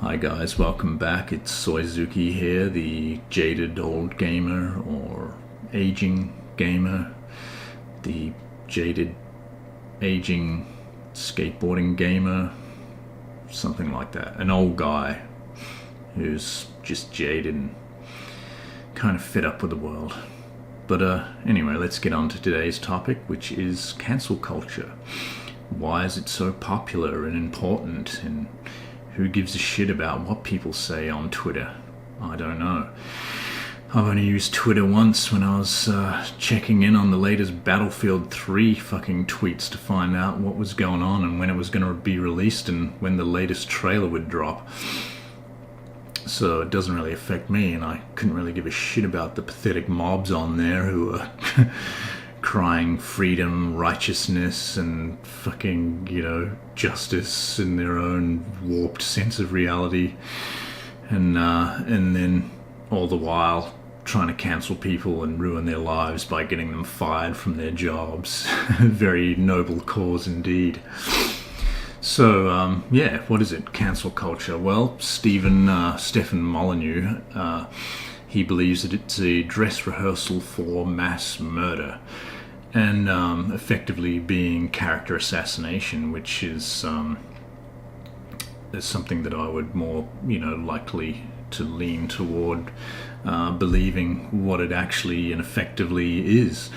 Hi guys, welcome back. It's Soizuki here, the jaded old gamer or aging gamer, the jaded aging skateboarding gamer, something like that. An old guy who's just jaded and kind of fed up with the world. But anyway, let's get on to today's topic, which is cancel culture. Why is it so popular and important, and who gives a shit about what people say on Twitter? I don't know. I've only used Twitter once when I was checking in on the latest Battlefield 3 fucking tweets to find out what was going on and when it was going to be released and when the latest trailer would drop. So it doesn't really affect me, and I couldn't really give a shit about the pathetic mobs on there who are crying freedom, righteousness, and fucking, justice in their own warped sense of reality. And then all the while trying to cancel people and ruin their lives by getting them fired from their jobs. Very noble cause indeed. So, what is it? Cancel culture. Well, Stephen Molyneux, he believes that it's a dress rehearsal for mass murder, and effectively being character assassination, which is something that I would more, likely to lean toward believing what it actually and effectively is.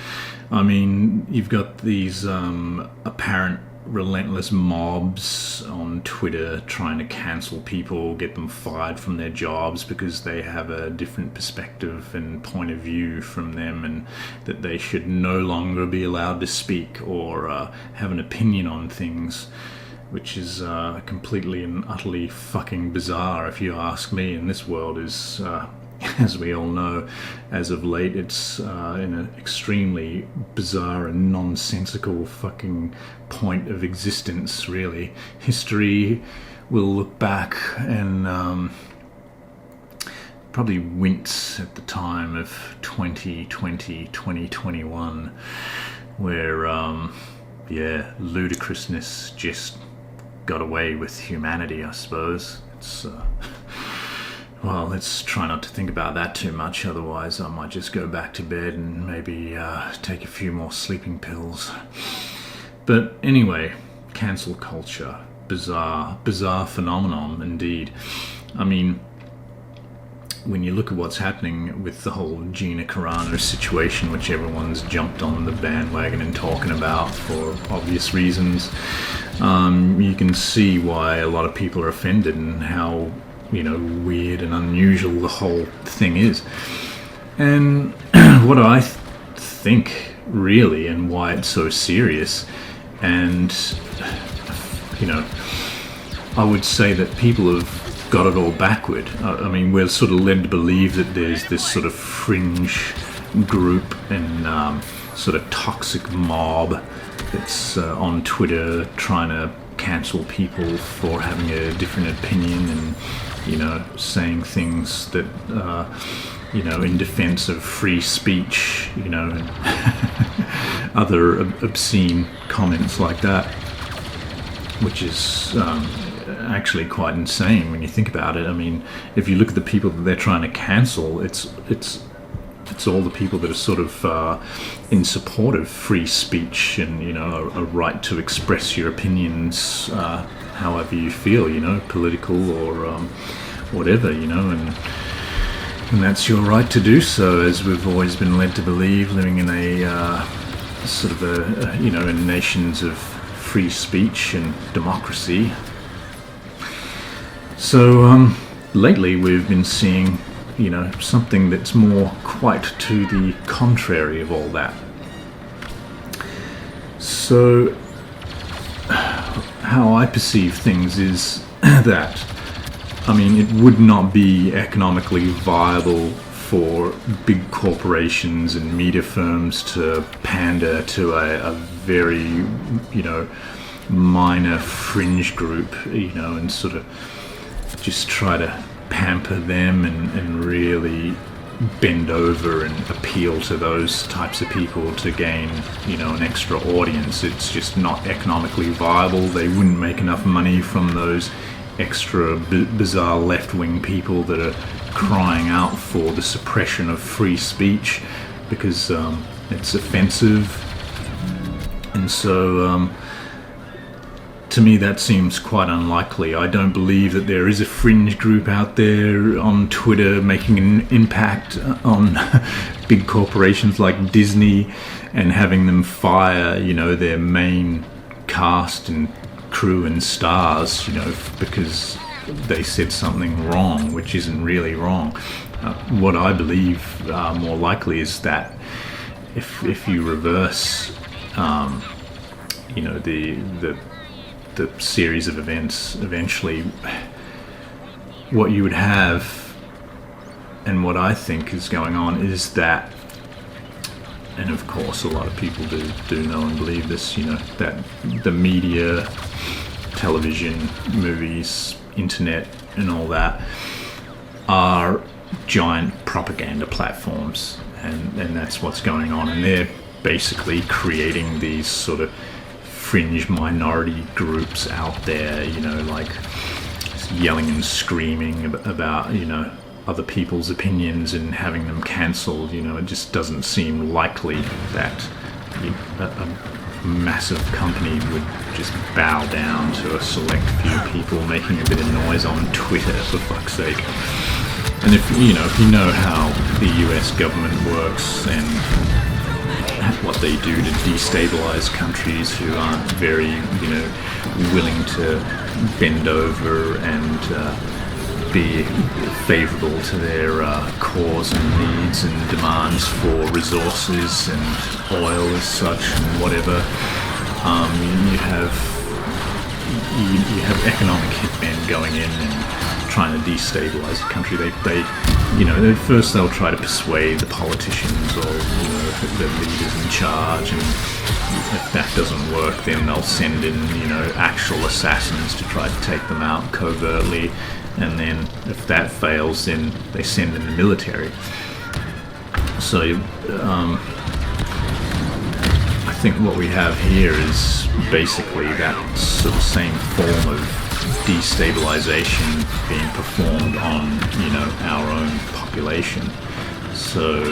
I mean, you've got these apparent relentless mobs on Twitter trying to cancel people, get them fired from their jobs because they have a different perspective and point of view from them, and that they should no longer be allowed to speak or have an opinion on things, which is completely and utterly fucking bizarre if you ask me. And this world is as we all know, as of late, it's in an extremely bizarre and nonsensical fucking point of existence, really. History will look back and probably wince at the time of 2020, 2021, where, ludicrousness just got away with humanity, I suppose. It's... Well, let's try not to think about that too much, otherwise I might just go back to bed and maybe take a few more sleeping pills. But anyway, cancel culture. Bizarre phenomenon indeed. I mean, when you look at what's happening with the whole Gina Carano situation, which everyone's jumped on the bandwagon and talking about for obvious reasons, you can see why a lot of people are offended and how weird and unusual the whole thing is. And what I think, really, and why it's so serious, and, I would say that people have got it all backward. I mean, we're sort of led to believe that there's this sort of fringe group and sort of toxic mob that's on Twitter trying to cancel people for having a different opinion and saying things that, in defense of free speech, and other obscene comments like that, which is actually quite insane when you think about it. I mean, if you look at the people that they're trying to cancel, it's all the people that are sort of in support of free speech and, a right to express your opinions however you feel, political or whatever, and that's your right to do so, as we've always been led to believe, living in a sort of in nations of free speech and democracy. So lately we've been seeing something that's more quite to the contrary of all that. So how I perceive things is that, I mean, it would not be economically viable for big corporations and media firms to pander to a very, minor fringe group, and sort of just try to pamper them and really bend over and appeal to those types of people to gain, an extra audience. It's just not economically viable. They wouldn't make enough money from those extra bizarre left-wing people that are crying out for the suppression of free speech because it's offensive. And so to me that seems quite unlikely. I don't believe that there is a fringe group out there on Twitter making an impact on big corporations like Disney and having them fire, their main cast and crew and stars, because they said something wrong, which isn't really wrong. What I believe more likely is that if you reverse, the series of events, eventually what you would have, and what I think is going on, is that, and of course a lot of people do know and believe this, that the media, television, movies, internet and all that are giant propaganda platforms, and that's what's going on, and they're basically creating these sort of fringe minority groups out there, like yelling and screaming about, other people's opinions and having them cancelled. It just doesn't seem likely that a massive company would just bow down to a select few people making a bit of noise on Twitter, for fuck's sake. And if you know how the US government works and what they do to destabilize countries who aren't very, willing to bend over and be favourable to their cause and needs and demands for resources and oil as such and whatever. You have economic hitmen going in and trying to destabilize the country. At first they'll try to persuade the politicians or the leaders in charge, and if that doesn't work, then they'll send in actual assassins to try to take them out covertly, and then if that fails, then they send in the military. So I think what we have here is basically that sort of same form of destabilization being performed on our own population. So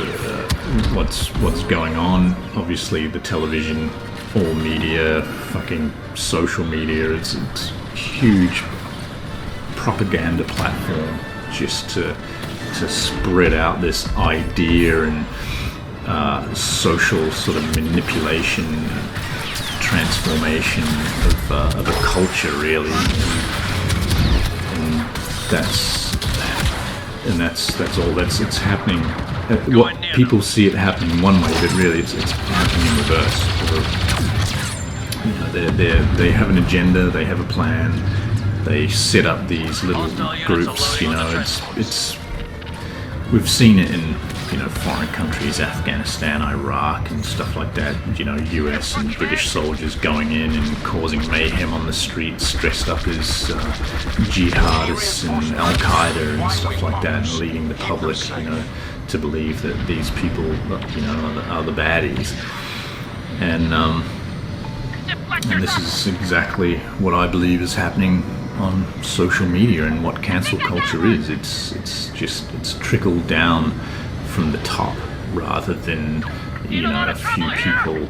what's going on? Obviously, the television, all media, fucking social media, it's a huge propaganda platform just to spread out this idea and social sort of manipulation, transformation of a culture, really, and that's all it's happening. What people see it happening one way, but really it's happening in reverse. They have an agenda, they have a plan, they set up these little groups. It's we've seen it in foreign countries, Afghanistan, Iraq and stuff like that. US and British soldiers going in and causing mayhem on the streets dressed up as jihadists and Al-Qaeda and stuff like that, and leading the public to believe that these people are the baddies. And this is exactly what I believe is happening on social media and what cancel culture is. It's trickled down from the top rather than a few people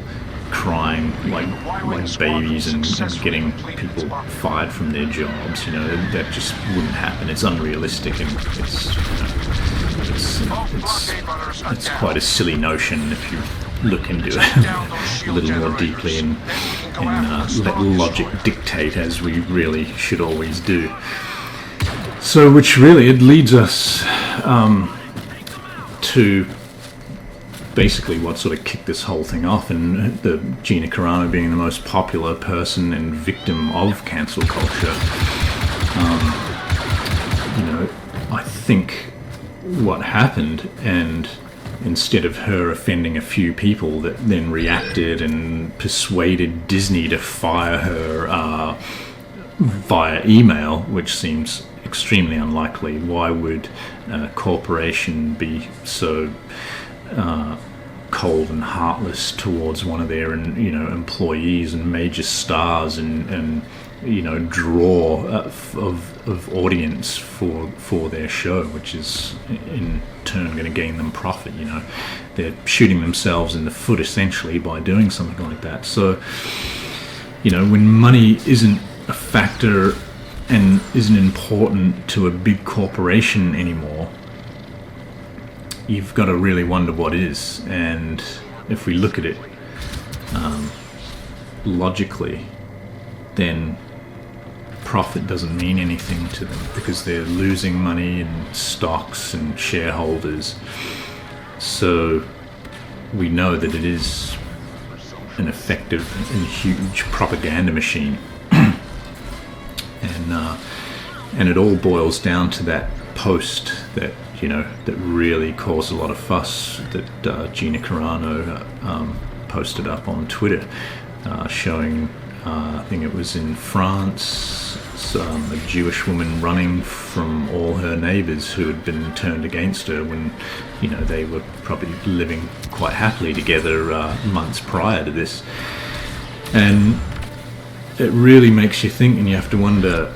crying like babies and getting people fired from their jobs. That just wouldn't happen. It's unrealistic, and it's quite a silly notion if you look into it a little more deeply and let logic dictate, as we really should always do. So, which really it leads us to basically what sort of kicked this whole thing off, and the Gina Carano being the most popular person and victim of cancel culture. I think what happened, and instead of her offending a few people that then reacted and persuaded Disney to fire her via email, which seems extremely unlikely. Why would a corporation be so cold and heartless towards one of their employees and major stars, and draw of audience for their show, which is in turn going to gain them profit. They're shooting themselves in the foot essentially by doing something like that. So when money isn't a factor and isn't important to a big corporation anymore, you've got to really wonder what is. And if we look at it logically, then profit doesn't mean anything to them, because they're losing money in stocks and shareholders. So we know that it is an effective and huge propaganda machine. And it all boils down to that post that that really caused a lot of fuss, that Gina Carano posted up on Twitter, showing I think it was in France, a Jewish woman running from all her neighbours who had been turned against her when they were probably living quite happily together months prior to this. And it really makes you think, and you have to wonder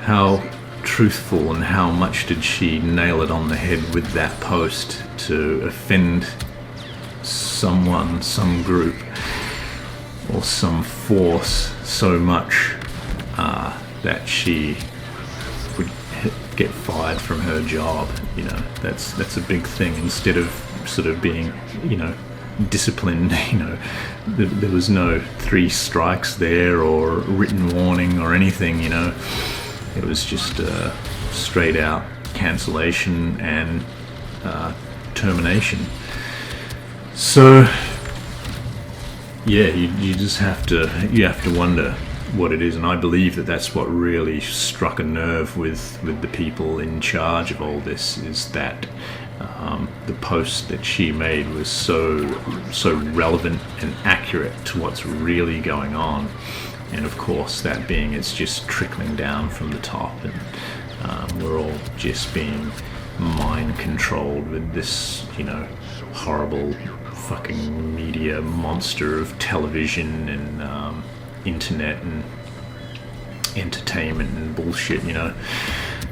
how truthful and how much did she nail it on the head with that post to offend someone, some group, or some force so much that she would get fired from her job. That's a big thing. Instead of sort of being disciplined, there was no 3 strikes there or written warning or anything. It was just straight out cancellation and termination. So yeah, you just have to wonder what it is. And I believe that that's what really struck a nerve with the people in charge of all this, is that the post that she made was so relevant and accurate to what's really going on. And of course, that being, it's just trickling down from the top, and we're all just being mind controlled with this horrible fucking media monster of television and internet and entertainment and bullshit.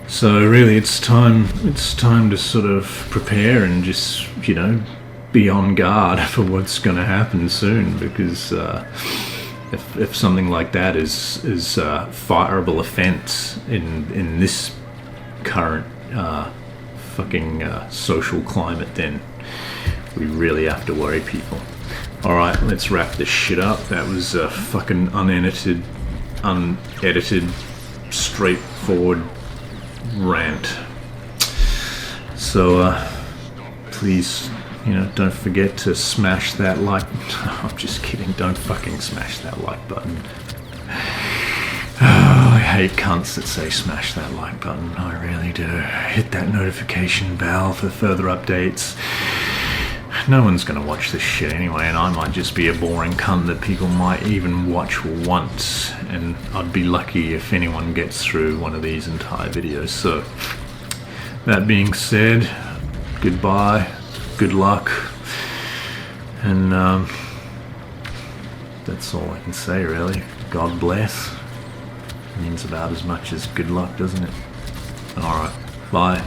So really, it's time to sort of prepare and just be on guard for what's going to happen soon, because if something like that is a fireable offence in this current fucking social climate, then we really have to worry, people. Alright, let's wrap this shit up. That was a fucking unedited, straightforward rant. So please, don't forget to smash that like. I'm just kidding. Don't fucking smash that like button. Oh, I hate cunts that say smash that like button. I really do. Hit that notification bell for further updates. No one's going to watch this shit anyway, and I might just be a boring cunt that people might even watch once, and I'd be lucky if anyone gets through one of these entire videos. So, that being said, goodbye, good luck, and that's all I can say, really. God bless. Means about as much as good luck, doesn't it? Alright, bye.